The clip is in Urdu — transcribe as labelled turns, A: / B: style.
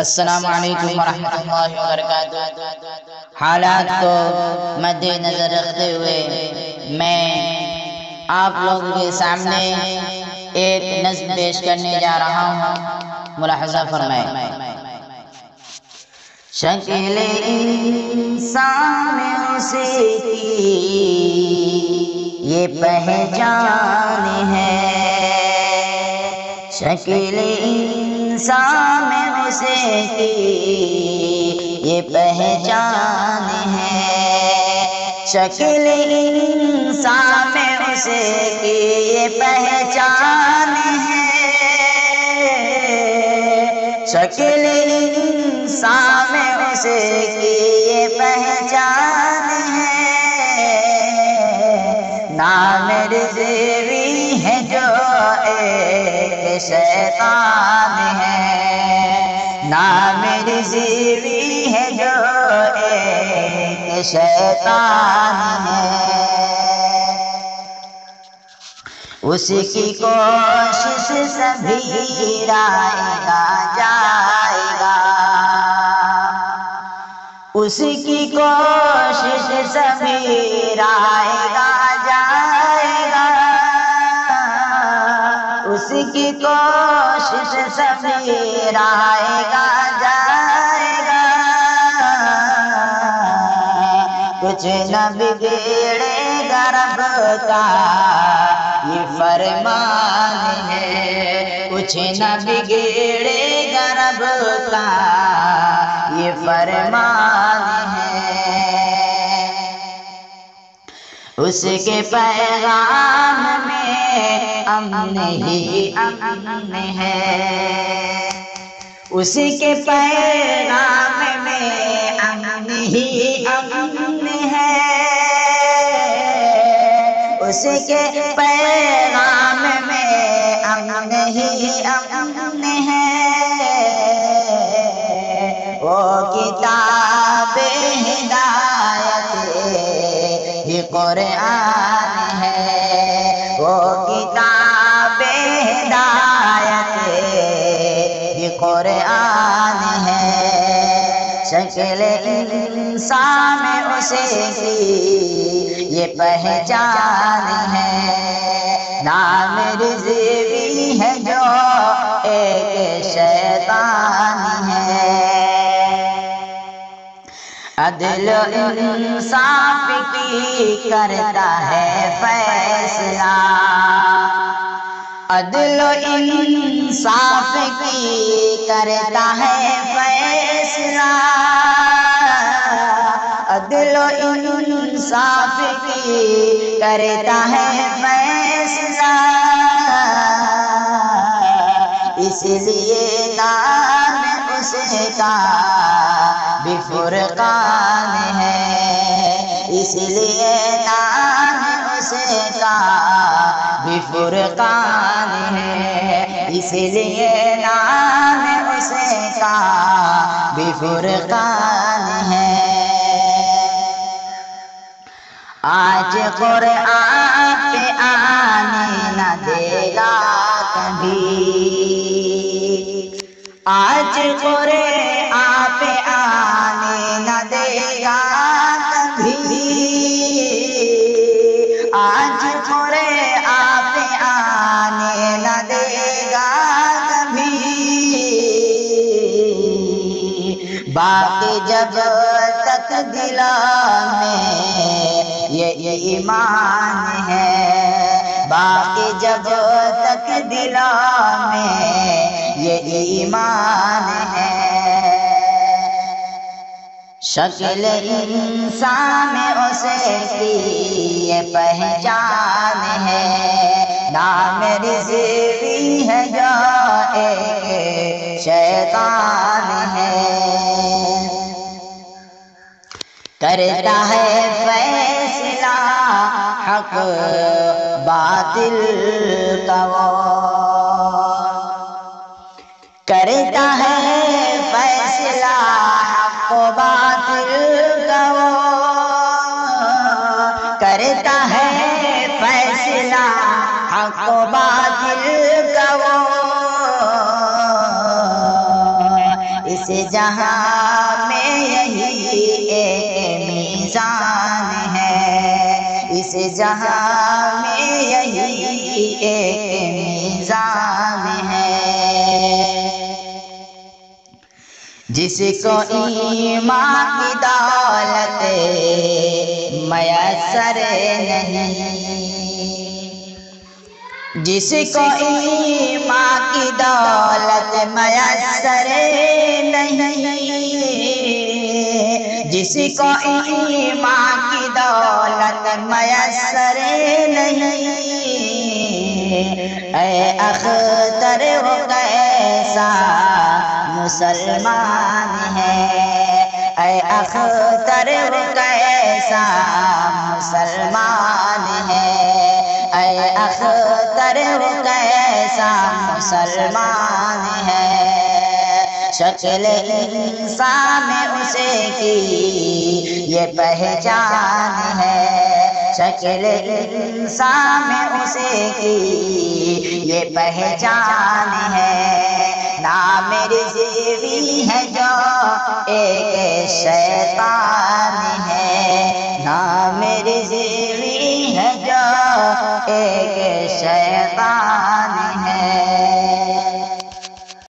A: السلام علیکم ورحمۃ اللہ وبرکاتہ۔ حالات کو مد نظر رکھتے ہوئے میں آپ لوگوں کے سامنے ایک نظم پیش کرنے جا رہا ہوں، ملاحظہ فرمائیں۔ شکل انسان اسے کی یہ پہچان ہے، شکل انسان اسے کی یہ پہچان ہے، شکل انسان اسے کی یہ پہچان ہے، شکل انسان اسے کی یہ پہچان ہے، نام رضوی ہے جو ایک شیطان ہے، نام رضوی ہے جو ایک شیطان ہے، اس کی کوشش سبھی رائے گا جائے گا، اس کی کوشش سبھی رائے گا جائے گا، اس کی کوشش سبھی رائے گا جائے گا، کچھ نہ بگڑے گا رب کا یہ فرمان ہے، کچھ نہ بگڑے گا رب کا یہ فرمان ہے، اس کے پیغام میں امن ہی امن ہے، اس کے پیغام میں امن ہی امن ہے، اس کے پیغام میں امن ہی امن ہے، وہ کتاب ہدایت ہی قرآن ہے، وہ کتاب ہدایت ہی قرآن ہے، شکل انسان اسے کی یہ پہچان ہے، نام رضوی ہے جو ایک شیطان ہے، عدل و انصاف کی کرتا ہے فیصلہ، عدل و انصاف کی کرتا ہے فیصلہ، عدل و انصاف کی کرتا ہے فیصلہ، اس لیے نام اس کا بھی فرقان ہے، اس لیے نام اس کا بھی فرقان ہے، اس لیے نام اس کا بھی فرقان ہے، آج قرآن پہ آنے نہ دے گا کبھی، آج قرآن پہ آنے نہ دے گا کبھی، آج قرآن پہ آنے نہ دے گا کبھی، باقی جب تک دلوں میں یہ ایمان ہے، باقی جب تک دلوں میں یہ ایمان ہے، شکل انسان اسے کی یہ پہچان ہے، نام رضوی ہے جو ایک شیطان ہے، کرتا ہے فیصلہ حق باطل کا وہ، کرتا ہے فیصلہ حق و باطل کا وہ، کرتا ہے فیصلہ حق و باطل کا وہ، اس جہاں میں یہی ایک میزان ہے، اس جہاں میں یہی ایک میزان ہے۔ جس کو ایمان کی دولت میسر نہیں، جس کو ایمان کی دولت میسر نہیں، جس کو ایمان کی دولت میسر نہیں، اے اختر وہ کیسا مسلمان ہے، اے اختر وہ کیسا مسلمان ہے، اے اختر وہ کیسا مسلمان ہے۔ شکل انسان میں اسے کی یہ پہچان ہے، شکل انسان میں اسے کی یہ پہچان ہے۔ نام رضوی ہے جو ایک شیطان ہے، نام رضوی ہے جو ایک شیطان ہے۔